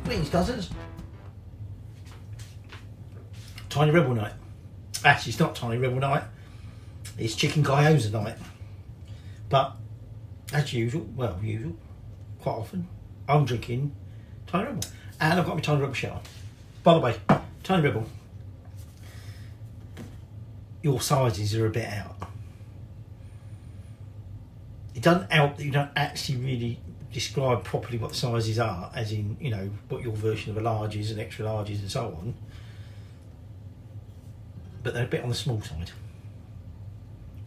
Greetings, cousins. Tiny Rebel night. Actually, it's not Tiny Rebel night. It's Chicken Gyoza night. But, as usual, quite often, I'm drinking Tiny Rebel. And I've got my Tiny Rebel shower. By the way, Tiny Rebel, your sizes are a bit out. It doesn't help that you don't actually really describe properly what the sizes are, as in, you know, what your version of a large is and extra larges and so on. But they're a bit on the small side.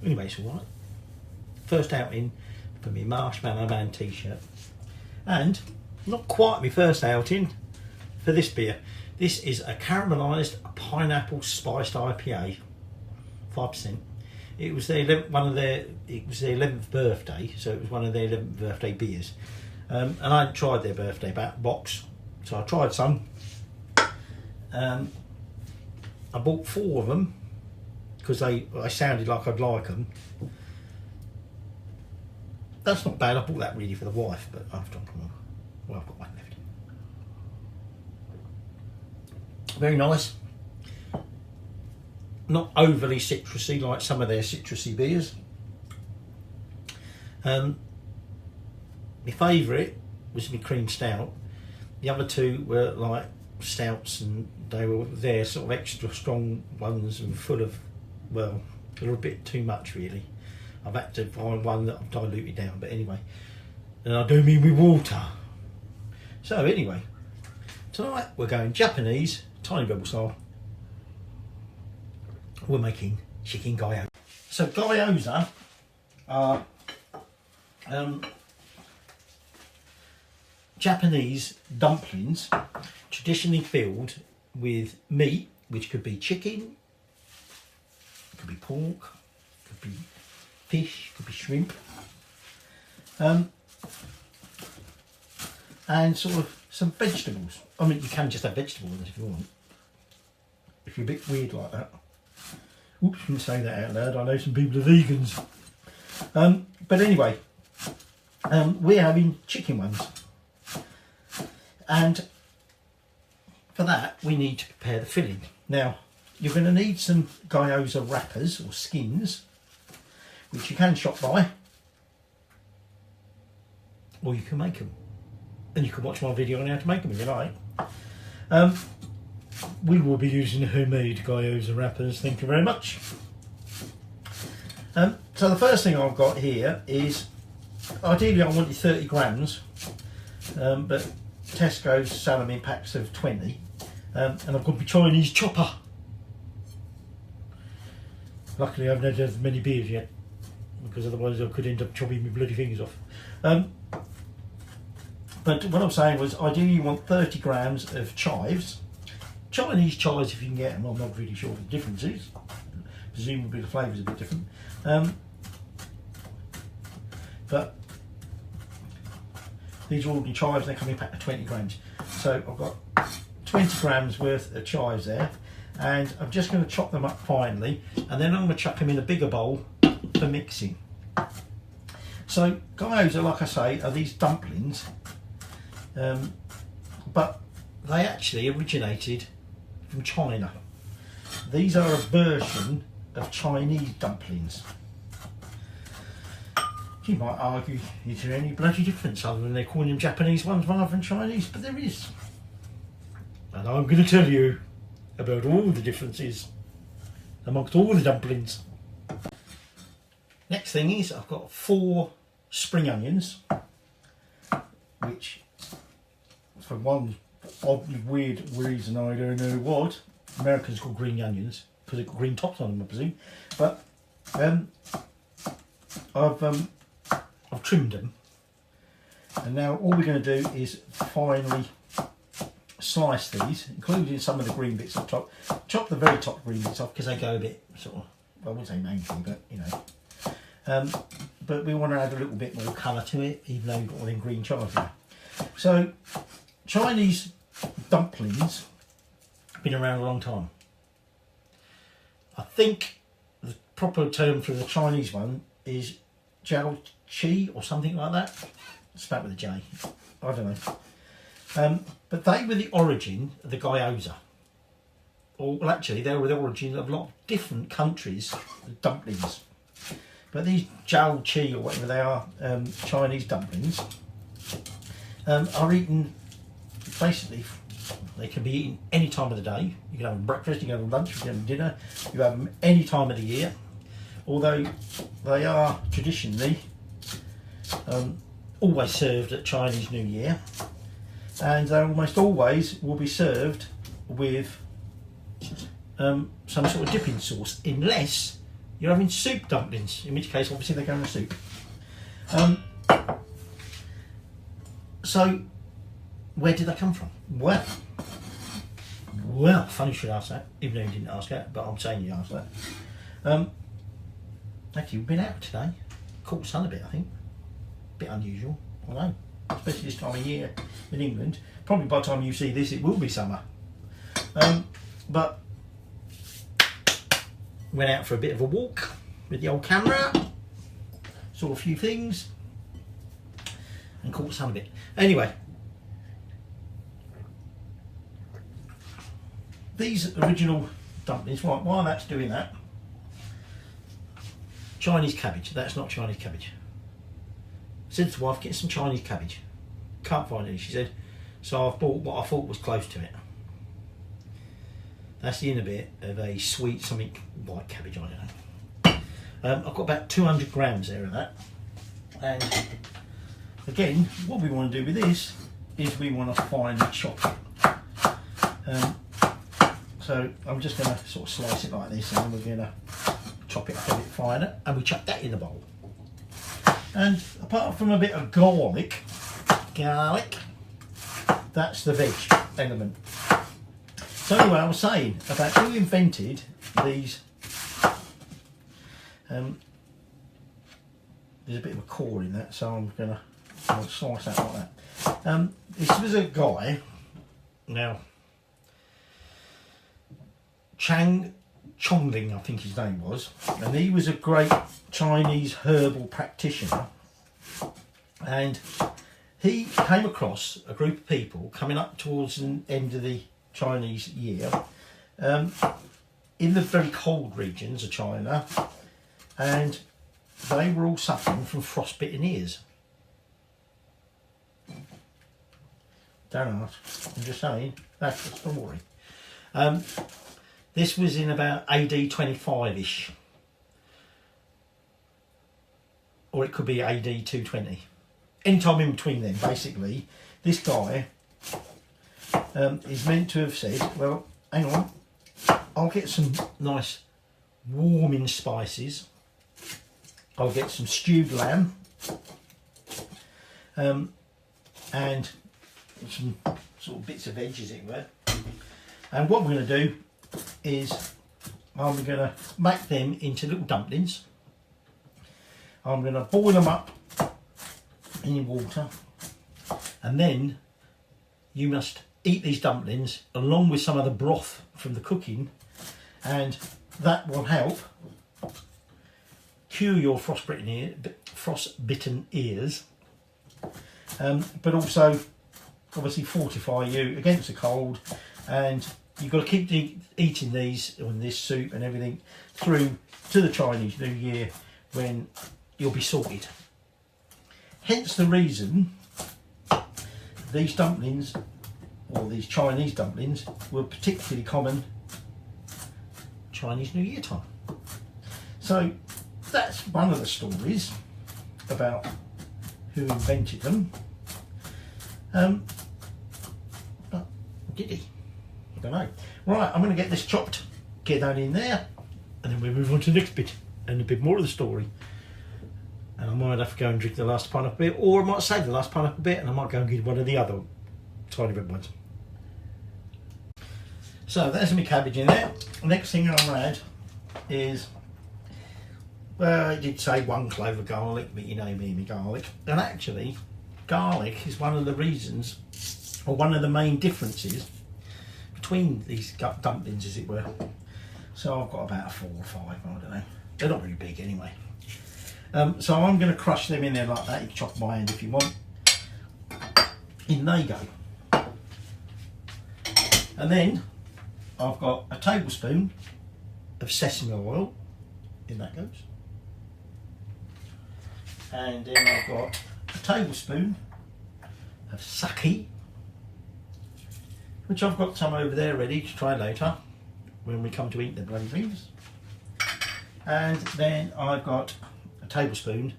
Anyway, it's alright. First outing for my Marshmallow Man t-shirt. And not quite my first outing for this beer. This is a caramelised pineapple spiced IPA, 5%. It was their 11th birthday, so it was one of their 11th birthday beers. And I hadn't tried their birthday box, so I tried some. I bought 4 of them because I sounded like I'd like them. That's not bad. I bought that really for the wife, but I've drunk them all. Well, I've got one left. Very nice. Not overly citrusy like some of their citrusy beers. My favourite was my cream stout. The other two were like stouts, and they were their sort of extra strong ones and full of, well, a little bit too much really. I've had to find one that I've diluted down, but anyway. And I do mean with water. So anyway, tonight we're going Japanese, Tiny Rebel style. We're making chicken gyoza. So gyoza are Japanese dumplings, traditionally filled with meat, which could be chicken, could be pork, could be fish, could be shrimp, and sort of some vegetables. I mean, you can just have vegetables if you want. If you're a bit weird like that. Oops, I didn't say that out loud. I know some people are vegans. But anyway, we're having chicken ones. And for that, we need to prepare the filling. Now, you're going to need some gyoza wrappers or skins, which you can shop by, or you can make them. And you can watch my video on how to make them if you like. We will be using homemade gyoza wrappers, thank you very much. So the first thing I've got here is, ideally I wanted 30 grams, but Tesco's sell them in packs of 20, and I've got my Chinese chopper. Luckily I haven't had as many beers yet, because otherwise I could end up chopping my bloody fingers off. But what I'm saying was, ideally you want 30 grams of chives. Chinese chives, if you can get them. I'm not really sure what the difference is. Presumably the flavour's a bit different. But these are ordinary chives, they come in a pack of 20 grams. So I've got 20 grams worth of chives there, and I'm just going to chop them up finely, and then I'm going to chuck them in a bigger bowl for mixing. So gyoza, like I say, are these dumplings, but they actually originated from China. These are a version of Chinese dumplings. You might argue, is there any bloody difference other than they're calling them Japanese ones rather than Chinese? But there is. And I'm going to tell you about all the differences amongst all the dumplings. Next thing is, I've got 4 spring onions, which, for one oddly weird reason I don't know what, Americans call green onions because they've got green tops on them, I presume. But I've trimmed them, and now all we're going to do is finely slice these, including some of the green bits up top. Chop the very top green bits off because they go a bit sort of, I wouldn't say manky, but you know. But we want to add a little bit more colour to it, even though we've got all them green chives there. So Chinese dumplings have been around a long time. I think the proper term for the Chinese one is jiao qi or something like that. It's spelled with a J. I don't know. But they were the origin of the Gyoza. Or, well, actually, they were the origin of a lot of different countries' dumplings. But these jiao qi, or whatever they are, Chinese dumplings, are eaten, basically, they can be eaten any time of the day. You can have them breakfast, you can have them lunch, you can have them dinner, you have them any time of the year. Although they are traditionally always served at Chinese New Year, and they almost always will be served with some sort of dipping sauce, unless you're having soup dumplings, in which case obviously they go in the soup. So where did they come from? Well, funny you should ask that, even though you didn't ask that, but I'm saying you asked that. Actually, we've been out today, caught the sun a bit, I think. Bit unusual, I know, especially this time of year in England. Probably by the time you see this, it will be summer. But went out for a bit of a walk with the old camera, saw a few things, and caught the sun a bit. Anyway, these original dumplings, right, while that's doing that, Chinese cabbage, that's not Chinese cabbage. I said to the wife, get some Chinese cabbage. Can't find any, she said, so I've bought what I thought was close to it. That's the inner bit of a sweet, something white cabbage, I don't know. I've got about 200 grams there of that. And again, what we want to do with this is we want to finely chop it. So I'm just going to sort of slice it like this, and then we're going to chop it up a bit finer, and we chuck that in the bowl. And apart from a bit of garlic, that's the veg element. So anyway, I was saying about who invented these. There's a bit of a core in that, so I'm going to slice that like that. This was a guy, now, Chongling, I think his name was, and he was a great Chinese herbal practitioner, and he came across a group of people coming up towards the end of the Chinese year in the very cold regions of China, and they were all suffering from frostbitten ears. Don't ask, I'm just saying, that's the story. This was in about AD 25-ish, or it could be AD 220. Any time in between them, basically. This guy is meant to have said, well, hang on, I'll get some nice warming spices. I'll get some stewed lamb and some sort of bits of veg, as it were. And what we're going to do is I'm going to make them into little dumplings. I'm going to boil them up in water, and then you must eat these dumplings along with some of the broth from the cooking, and that will help cure your frostbitten ears, but also obviously fortify you against the cold. And you've got to keep eating these and this soup and everything through to the Chinese New Year, when you'll be sorted. Hence the reason these dumplings, or these Chinese dumplings, were particularly common Chinese New Year time. So that's one of the stories about who invented them. But did he? I don't know. Right, I'm going to get this chopped, get that in there, and then we'll move on to the next bit and a bit more of the story. And I might have to go and drink the last pineapple bit, or I might save the last pineapple bit and I might go and get one of the other tiny red ones. So there's my cabbage in there. The next thing I'll add is, well, I did say 1 clove of garlic, but you know me garlic. And actually, garlic is one of the reasons, or one of the main differences between these dumplings, as it were. So I've got about 4 or 5, I don't know. They're not very big anyway. So I'm going to crush them in there like that. You can chop my hand if you want. In they go. And then I've got a tablespoon of sesame oil, in that goes. And then I've got a tablespoon of sake, which I've got some over there ready to try later when we come to eat the bloody things. And then I've got a tablespoon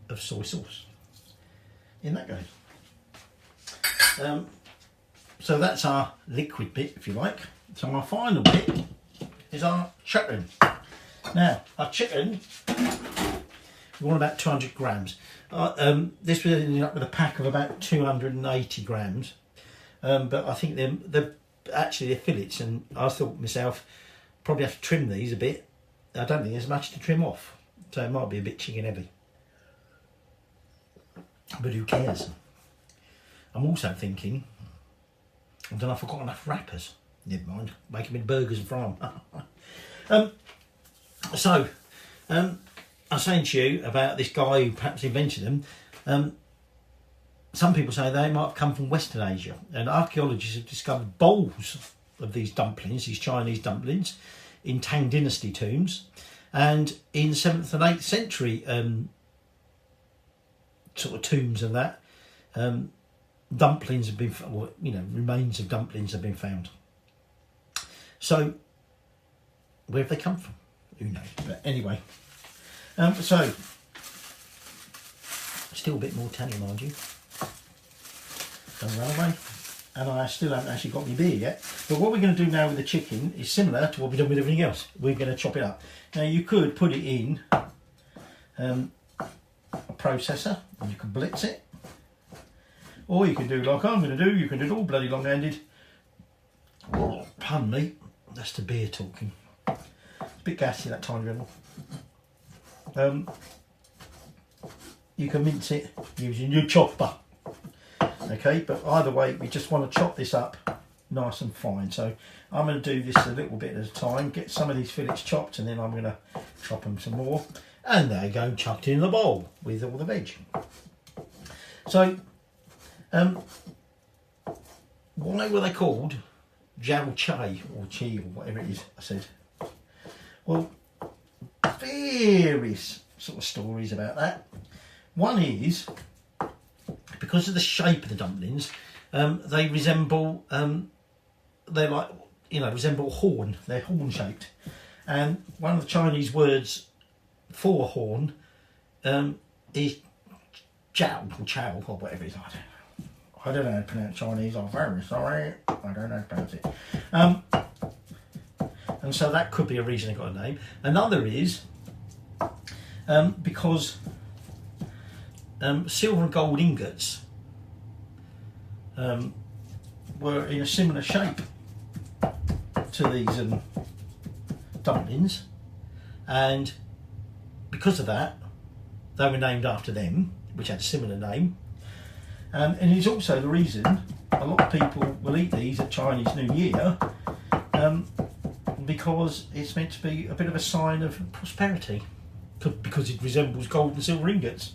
of soy sauce. In that goes. So that's our liquid bit, if you like. So my final bit is our chicken. Now, our chicken, we want about 200 grams. This was ending up with a pack of about 280 grams. But I think they're fillets, and I thought myself, probably have to trim these a bit. I don't think there's much to trim off, so it might be a bit chicken heavy. But who cares? I'm also thinking, I don't know if I've got enough wrappers. Never mind, make them in burgers and fry them. I was saying to you about this guy who perhaps invented them. Some people say they might have come from Western Asia, and archaeologists have discovered bowls of these dumplings, these Chinese dumplings, in Tang Dynasty tombs, and in 7th and 8th century sort of tombs and that, dumplings have been, remains of dumplings have been found. So, where have they come from? Who knows? But anyway, so still a bit more tangy, mind you. Don't run away. And I still haven't actually got my beer yet. But what we're going to do now with the chicken is similar to what we've done with everything else. We're going to chop it up. Now you could put it in a processor and you can blitz it. Or you can do like I'm going to do, you can do it all bloody long-handed. Oh, pardon me, that's the beer talking. It's a bit gassy, that tiny dribble. You can mince it using your chopper. Okay, but either way, we just want to chop this up nice and fine. So I'm going to do this a little bit at a time, get some of these fillets chopped, and then I'm going to chop them some more. And there you go, chucked in the bowl with all the veg. So, why were they called Jiao Chai or Chi or whatever it is? I said. Well, various sort of stories about that. One is, because of the shape of the dumplings, they resemble, resemble horn. They're horn shaped. And one of the Chinese words for horn is jiao or chow or whatever it is. I don't know how to pronounce Chinese. I'm very sorry. I don't know how to pronounce it. And so that could be a reason they got a name. Another is because silver and gold ingots were in a similar shape to these dumplings, and because of that they were named after them, which had a similar name. And it's also the reason a lot of people will eat these at Chinese New Year, because it's meant to be a bit of a sign of prosperity, because it resembles gold and silver ingots,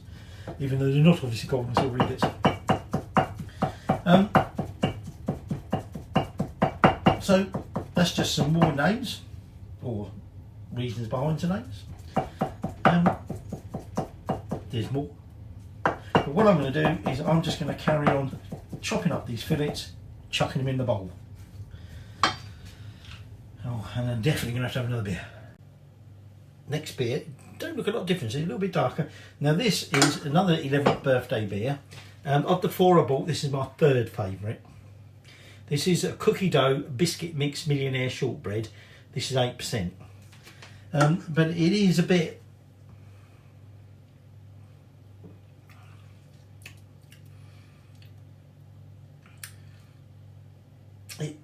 even though they're not obviously gold and silver ingots. So that's just some more names, or reasons behind the names. There's more. But what I'm going to do is I'm just going to carry on chopping up these fillets, chucking them in the bowl. Oh, and I'm definitely going to have another beer. Next beer, don't look a lot different, it's a little bit darker. Now this is another 11th birthday beer. Of the four I bought, this is my third favourite. This is a cookie dough biscuit mix millionaire shortbread. This is 8%. But it is a bit,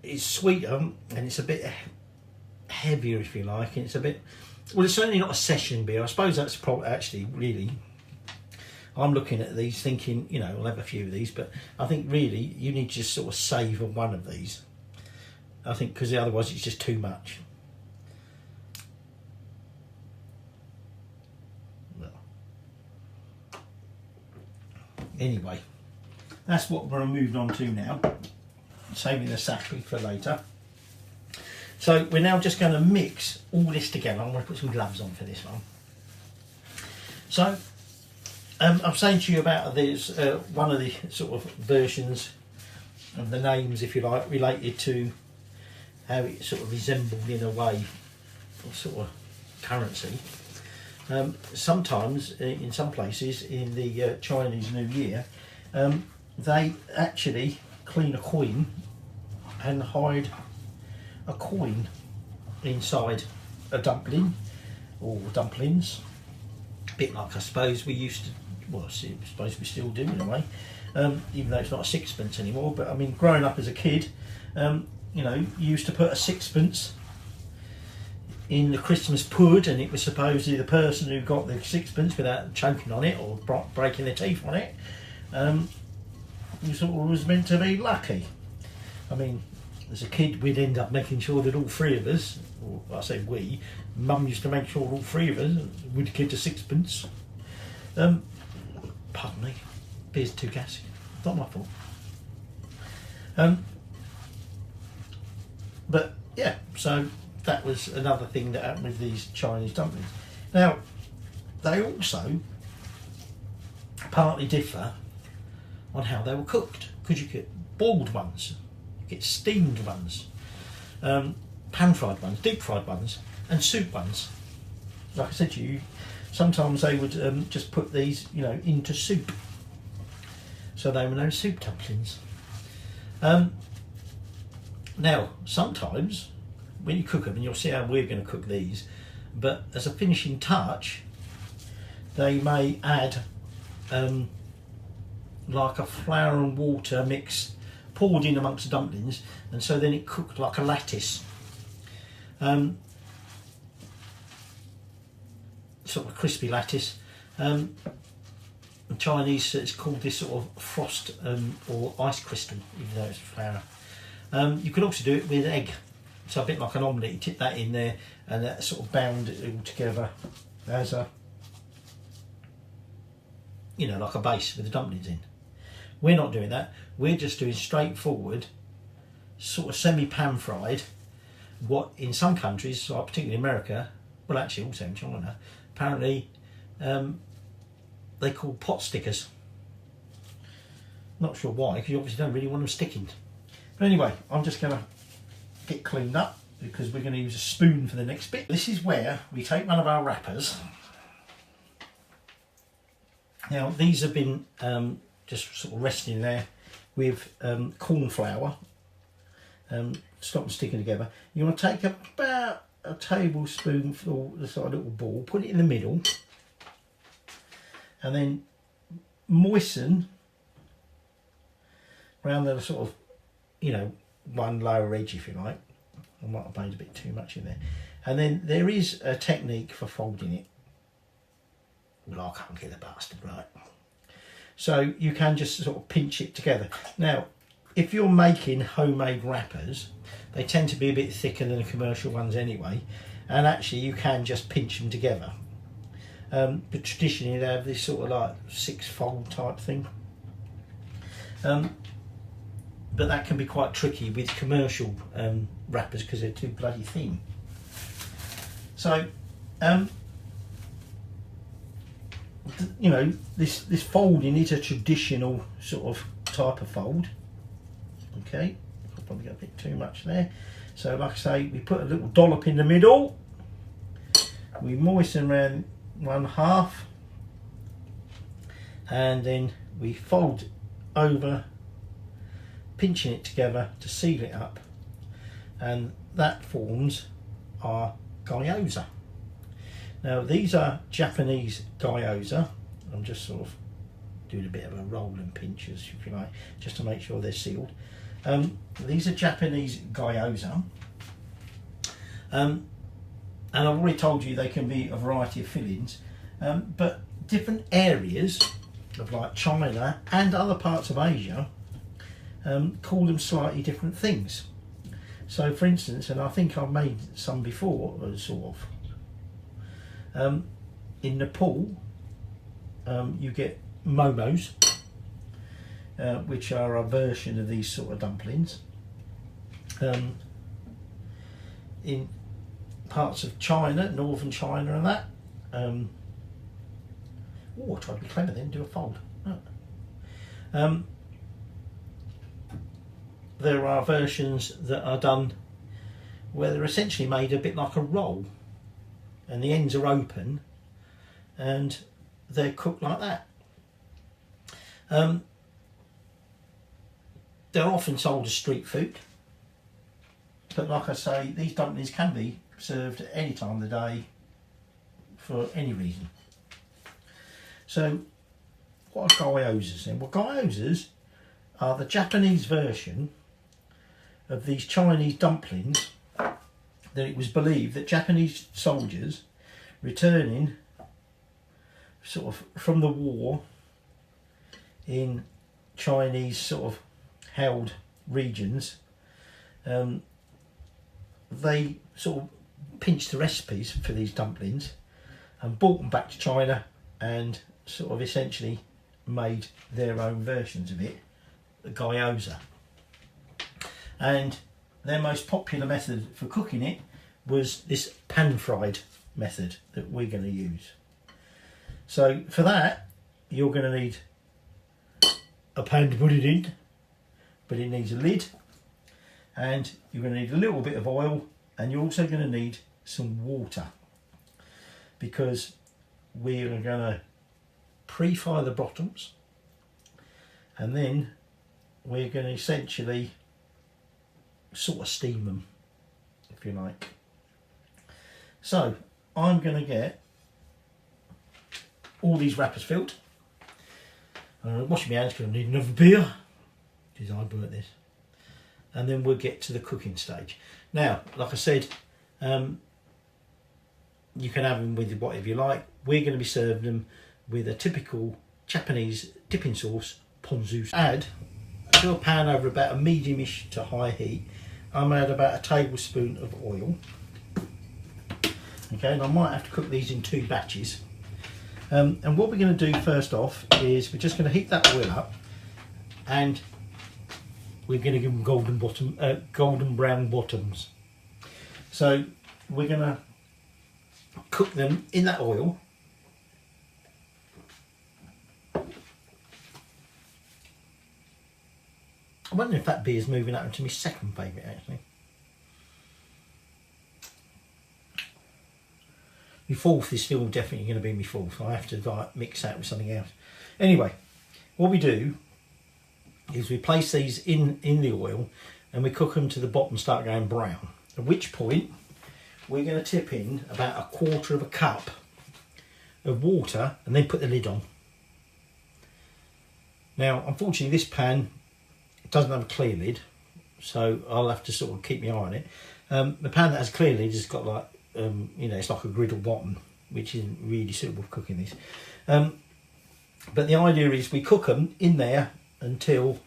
it's sweeter and it's a bit heavier, if you like, and it's a bit, well, it's certainly not a session beer. I suppose that's probably, actually, really, I'm looking at these thinking, I'll have a few of these, but I think really you need to just sort of savour one of these. I think because otherwise it's just too much. Well, anyway, that's what we're moving on to now. Saving the sake for later. So we're now just going to mix all this together. I'm going to put some gloves on for this one. So I'm saying to you about this, one of the sort of versions of the names, if you like, related to how it sort of resembled in a way sort of currency. Sometimes in some places in the Chinese New Year, they actually clean a coin and hide a coin inside a dumpling or dumplings. A bit like I suppose we used to, well, I suppose we still do in a way, even though it's not a sixpence anymore. But I mean, growing up as a kid, you know, you used to put a sixpence in the Christmas pud, and it was supposedly the person who got the sixpence without choking on it or breaking their teeth on it, who sort of was meant to be lucky. I mean, as a kid, we'd end up making sure that all three of us, or I say we, Mum used to make sure all three of us would get a sixpence. Pardon me, beer's too gassy. Not my fault. But yeah, so that was another thing that happened with these Chinese dumplings. Now, they also partly differ on how they were cooked, because you get boiled ones, you get steamed ones, pan-fried ones, deep-fried ones, and soup ones. Like I said to you, sometimes they would just put these, you know, into soup. So they were known as soup dumplings. Now, sometimes when you cook them, and you'll see how we're going to cook these, but as a finishing touch, they may add like a flour and water mix poured in amongst the dumplings, and so then it cooked like a lattice. Sort of crispy lattice. In Chinese, it's called this sort of frost or ice crystal, even though it's flour. You could also do it with egg, so a bit like an omelette. You tip that in there, and that sort of bound it all together as a, you know, like a base with the dumplings in. We're not doing that. We're just doing straightforward, sort of semi-pan fried, what in some countries, like particularly America, well actually also in China, apparently they call pot stickers. Not sure why, because you obviously don't really want them sticking. But anyway, I'm just going to get cleaned up because we're going to use a spoon for the next bit. This is where we take one of our wrappers. Now these have been just sort of resting there with corn flour, stop them sticking together. You want to take about a tablespoonful, this like a little ball, put it in the middle, and then moisten around the sort of, you know, one lower edge, if you like. I might have made a bit too much in there. And then there is a technique for folding it. Well, I can't get the bastard right. So you can just sort of pinch it together. Now, if you're making homemade wrappers, they tend to be a bit thicker than the commercial ones anyway, and actually you can just pinch them together. But traditionally they have this sort of like 6-fold type thing. But that can be quite tricky with commercial wrappers because they're too bloody thin. So, you know, this folding is a traditional sort of type of fold. Okay, I've probably got a bit too much there. So like I say, we put a little dollop in the middle, we moisten around 1/2, and then we fold over, pinching it together to seal it up, and that forms our gyoza. Now these are Japanese gyoza. I'm just sort of doing a bit of a roll and pinch, as if you like, just to make sure they're sealed. These are Japanese gyoza, and I've already told you they can be a variety of fillings, but different areas of like China and other parts of Asia call them slightly different things. So for instance, and I think I've made some before, sort of, in Nepal you get momos, which are a version of these sort of dumplings. in parts of China, northern China and that. Oh, I tried to be clever then, do a fold. Oh. There are versions that are done where they're essentially made a bit like a roll, and the ends are open and they're cooked like that. They're often sold as street food, but like I say, these dumplings can be served at any time of the day for any reason. So what are gyozas then? Well, gyozas are the Japanese version of these Chinese dumplings that it was believed that Japanese soldiers returning sort of from the war in Chinese sort of held regions, they sort of pinched the recipes for these dumplings and brought them back to China and sort of essentially made their own versions of it, the gyoza. And their most popular method for cooking it was this pan-fried method that we're going to use. So for that, you're going to need a pan to put it in, but it needs a lid, and you're going to need a little bit of oil, and you're also going to need some water, because we're going to pre-fry the bottoms, and then we're going to essentially sort of steam them, if you like. So I'm going to get all these wrappers filled. I'm washing my hands because I need another beer, because I burnt this. And then we'll get to the cooking stage. Now, like I said, you can have them with whatever you like. We're going to be serving them with a typical Japanese dipping sauce, ponzu. Add to a pan over about a medium-ish to high heat. I'm going to add about a tablespoon of oil. Okay, and I might have to cook these in 2 batches. And what we're going to do first off is we're just going to heat that oil up, and we're going to give them golden brown bottoms. So we're going to cook them in that oil. I wonder if that beer is moving up into my second favourite actually. My fourth is still definitely going to be my fourth. I have to like mix that with something else. Anyway, what we do is we place these in the oil and we cook them to the bottom, start going brown. At which point we're going to tip in about 1/4 cup of water and then put the lid on. Now, unfortunately, this pan doesn't have a clear lid, so I'll have to sort of keep my eye on it. The pan that has a clear lid has got like, you know, it's like a griddle bottom, which isn't really suitable for cooking these. But the idea is we cook them in there until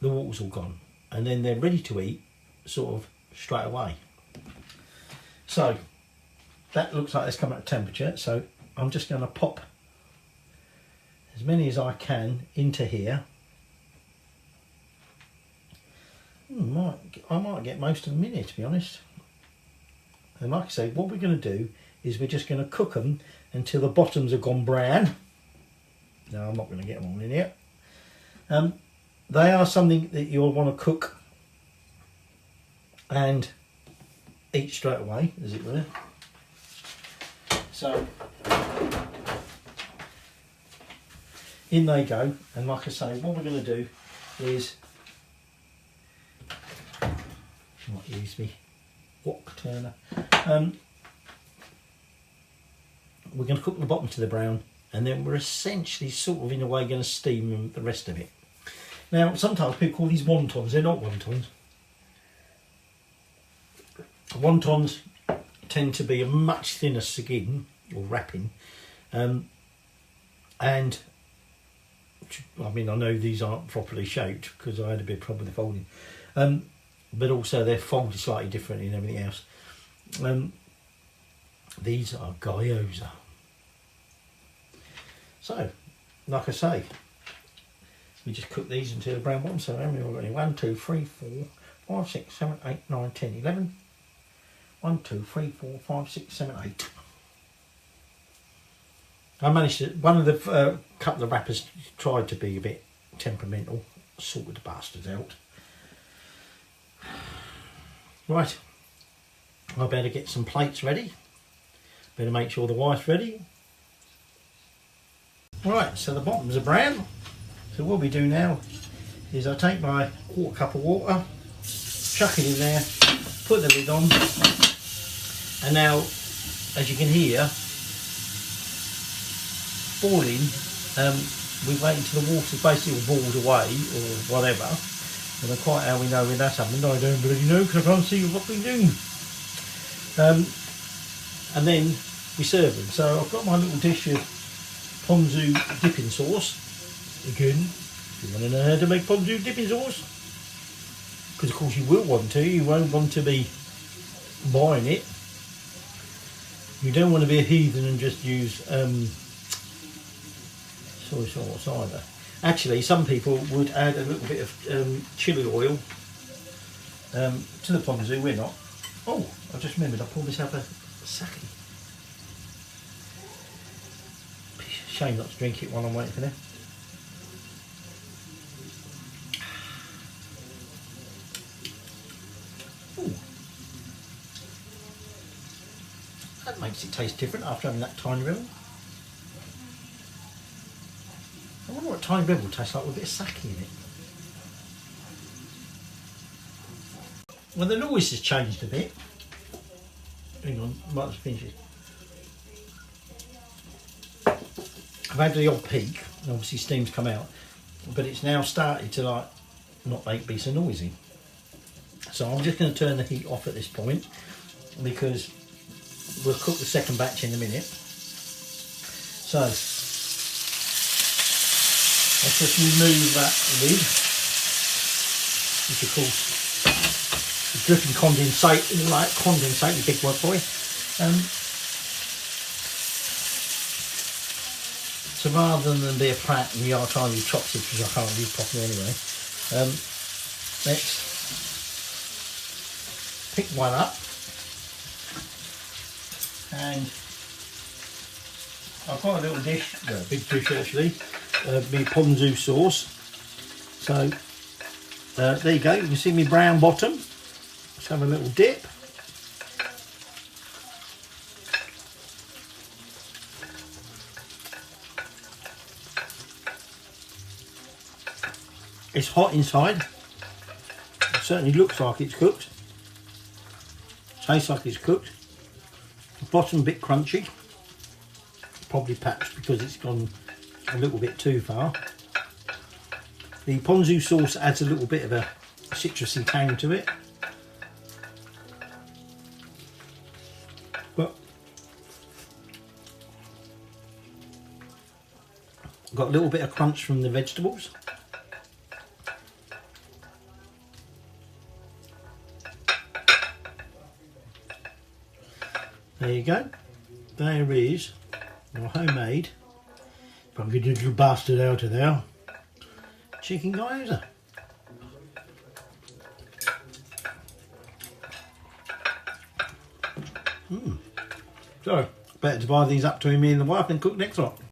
the water's all gone, and then they're ready to eat sort of straight away. So that looks like it's come at temperature, so I'm just going to pop as many as I can into here. I might get most of them in here, to be honest. And like I say, what we're going to do is we're just going to cook them until the bottoms have gone brown. No, I'm not going to get them all in here. They are something that you'll want to cook and eat straight away, as it were. So in they go, and like I say, what we're going to do is, I might use me wok turner. We're going to cook the bottom to the brown, and then we're essentially sort of in a way going to steam the rest of it. Now, sometimes people call these wontons. They're not wontons. Wontons tend to be a much thinner skin or wrapping, and I mean, I know these aren't properly shaped because I had a bit of problem with the folding, but also they're folded slightly differently and everything else. These are gyoza. So, like I say, we just cook these until the brown bottom. So how many have I got here? 1, 2, 3, 4, 5, 6, 7, 8, 9, 10, 11. 1, 2, 3, 4, 5, 6, 7, 8. I managed to, one of the couple of wrappers tried to be a bit temperamental, sorted the bastards out. Right, I better get some plates ready. Better make sure the wife's ready. Right, so the bottoms are brown. So what we do now is I take my quarter cup of water, chuck it in there, put the lid on, and now, as you can hear, boiling, we wait until the water's basically boiled away or whatever. And quite how we know when that's happened, I don't bloody know because I can't see what we're doing. And then we serve them. So I've got my little dish of ponzu dipping sauce. Again, if you want to know how to make ponzu dipping sauce, because of course you will want to, you won't want to be buying it. You don't want to be a heathen and just use soy sauce either. Actually, some people would add a little bit of chili oil to the ponzu. We're not. Oh, I just remembered I pulled myself a sake. Shame not to drink it while I'm waiting for them. Ooh. That makes it taste different after having that tiny rebel. I wonder what tiny rebel tastes like with a bit of sake in it. Well, the noise has changed a bit. Hang on, might just finish it. I've had the odd peak, and obviously steam's come out, but it's now started to like not be so noisy. So I'm just going to turn the heat off at this point because we'll cook the second batch in a minute. So let's just remove that lid, which of course is dripping condensate, like condensate, the big word for you. So rather than be a prat and you are trying to use chopsticks, which I can't use properly anyway, let's pick one up, and I've got a little dish, well, a big dish actually, my ponzu sauce. So there you go, you can see my brown bottom. Let's have a little dip. It's hot inside. It certainly looks like it's cooked. Tastes like it's cooked. The bottom a bit crunchy. Probably perhaps because it's gone a little bit too far. The ponzu sauce adds a little bit of a citrusy tang to it. But got a little bit of crunch from the vegetables. There you go. There is your homemade, if I can get a little bastard out of there, chicken gyoza. So, better divide these up between me and the wife and cook next one.